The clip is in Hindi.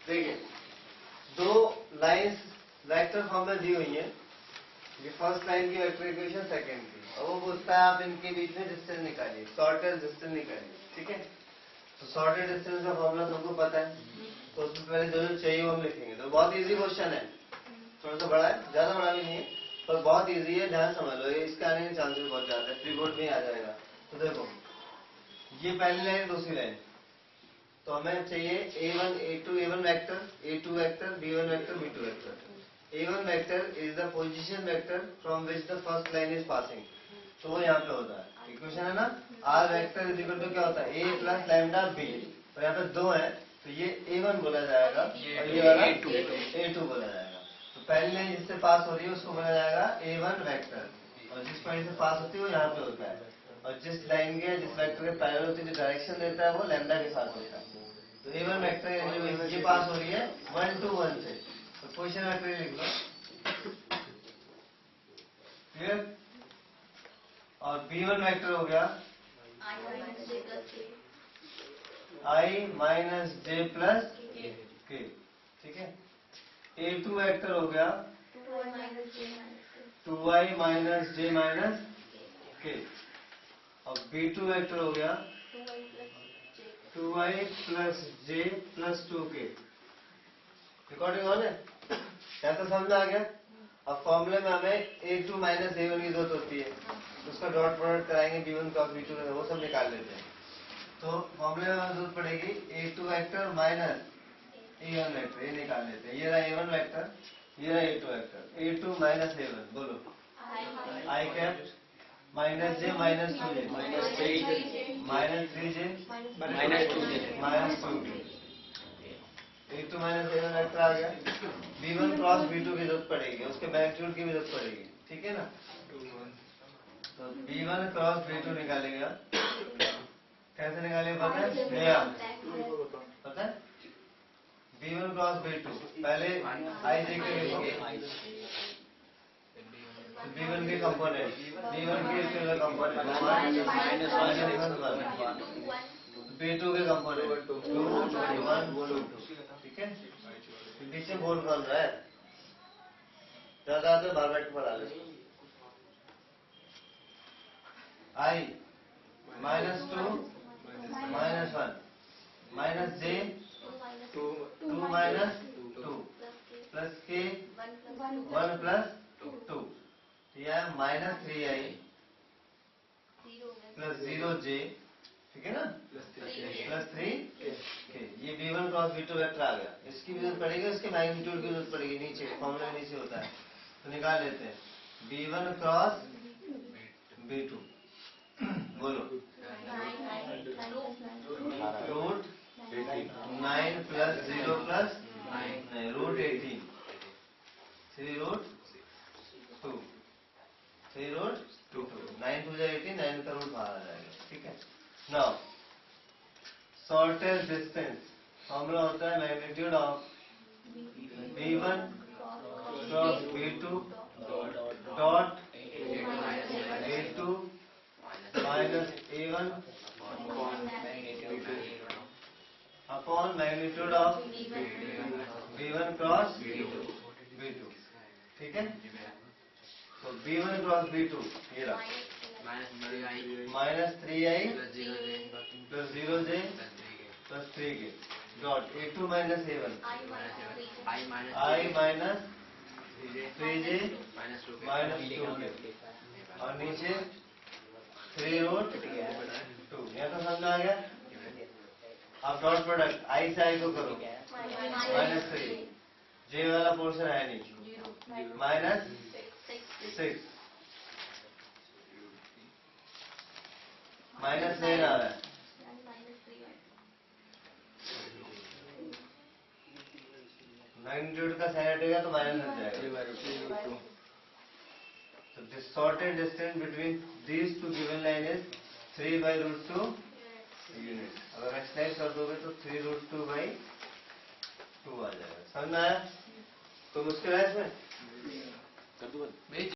देखिए दो लाइंस वेक्टर फॉर्म में दी हुई है, ये फर्स्ट लाइन की वेक्टर इक्वेशन सेकंड की, और वो पूछता है आप इनके बीच में डिस्टेंस निकालिए, शॉर्टेस्ट डिस्टेंस निकालिए। ठीक है, तो शॉर्टेस्ट डिस्टेंस का फॉर्मूला सबको पता है, तो उसमें पहले जो जो चाहिए वो हम लिखेंगे। तो बहुत इजी क्वेश्चन है, थोड़ा सा बड़ा है, ज्यादा बड़ा भी नहीं है, पर बहुत इजी है, ध्यान समझ लो, ये इसके आने के चांसेस बहुत ज्यादा है, प्री बोर्ड में आ जाएगा। तो देखो ये पहली लाइन दूसरी लाइन, तो हमें चाहिए a1 a2 a1 vector, a2 vector, b1 vector, b2 vector. a1 vector is the position vector from which the first line is passing, तो वो यहाँ पे होता है। इक्वेशन है ना, r vector is equal to क्या होता है a प्लस लैम्डा b, तो यहाँ पे दो है, तो ये a1 बोला जाएगा और ये वाला a2 बोला जाएगा। तो पहली लाइन जिससे पास हो रही है उसको बोला जाएगा a1 वेक्टर, और जिस पॉइंट से पास होती है वो यहाँ पे होता है, और जिस लाइन के जिस वेक्टर के पैरेलल होती है जो डायरेक्शन देता है वो लैम्डा के साथ होता है। तो a1 वेक्टर ये पास हो रही है 1 to 1 से, तो पोजीशन वेक्टर लिख लो, क्लियर। और b1 वेक्टर हो गया i माइनस जे प्लस के, ठीक है। a2 वेक्टर हो गया 2i माइनस जे माइनस के, और b2 वेक्टर हो गया 2i plus J plus 2k। Recording on है, क्या तो समझ आ गया। अब फॉर्मूले में हमें a2 माइनस a1 की जरूरत होती है, उसका डॉट प्रोडक्ट कराएंगे b1 क्रॉस b2 में, वो सब निकाल लेते हैं। तो फॉर्मूले में जरूरत पड़ेगी a2 vector minus a1 vector, ये निकाल लेते हैं। ये रहा a1 वेक्टर, ये रहा a2 vector, a2 minus a1, बोलो i cap minus j minus 2j minus 3j minus 2k, a2 minus a1 vector आ गया। b1 क्रॉस b2 की जरूरत पड़ेगी, उसके मैग्नीट्यूड की भी जरूरत पड़ेगी, ठीक है ना। तो b1 क्रॉस b2 निकालेगा, कैसे निकालेगा पता है, नया पता है। b1 क्रॉस b2 पहले आई जे के लिखो, b1 के कंपोनेंट, b1 के स्केलर कंपोनेंट माइनस 1 b2 के कंपोनेंट 2 1 2, ठीक है। पीछे बोल बन रहा है, ज्यादा तो बार बैठ पर आ ले। i minus 2 minus 1 minus J 2 minus 2 plus के 1 प्लस 2, यह माइनस 3i प्लस 0j, ठीक है ना, प्लस 3k। ये b1 क्रॉस b2 वेक्टर आ गया, इसकी भी जरूरत पड़ेगी, इसके मैग्नीट्यूड की जरूरत पड़ेगी, नीचे फॉर्मूले में नीचे होता है, तो निकाल लेते हैं b1 क्रॉस b2, बोलो root 9 plus 0 plus root 18, 3 root 2, 3 root 2, 9 to 18, 9 का रूट बाहर आ जाएगा, ठीक है। नाउ शॉर्टेस्ट डिस्टेंस फॉर्मूला होता है magnitude of b1 cross b2 dot a2 minus a1 upon magnitude of b1 cross b2, ठीक है। तो b1 क्रॉस b2 ये रहा minus 3i plus 0j plus 3k dot a2 minus a1 i minus 3j minus 2k, और नीचे 3 रूट 2, यह तो समझ आ गया। अब डॉट प्रोडक्ट आई से आई को करो, माइनस 3, जे वाला पोर्शन है नहीं, माइनस 6 माइनस 9 आ रहा है, मैग्नीट्यूड का साइन हटेगा तो माइनस हट जाएगा। So the shortest distance between these two given line is 3 by root 2 unit। अगर एक्सटेंड कर दोगे तो 3 रूट 2 by 2 आ जाएगा। समझ में आया? कोई मुश्किल है इसमें?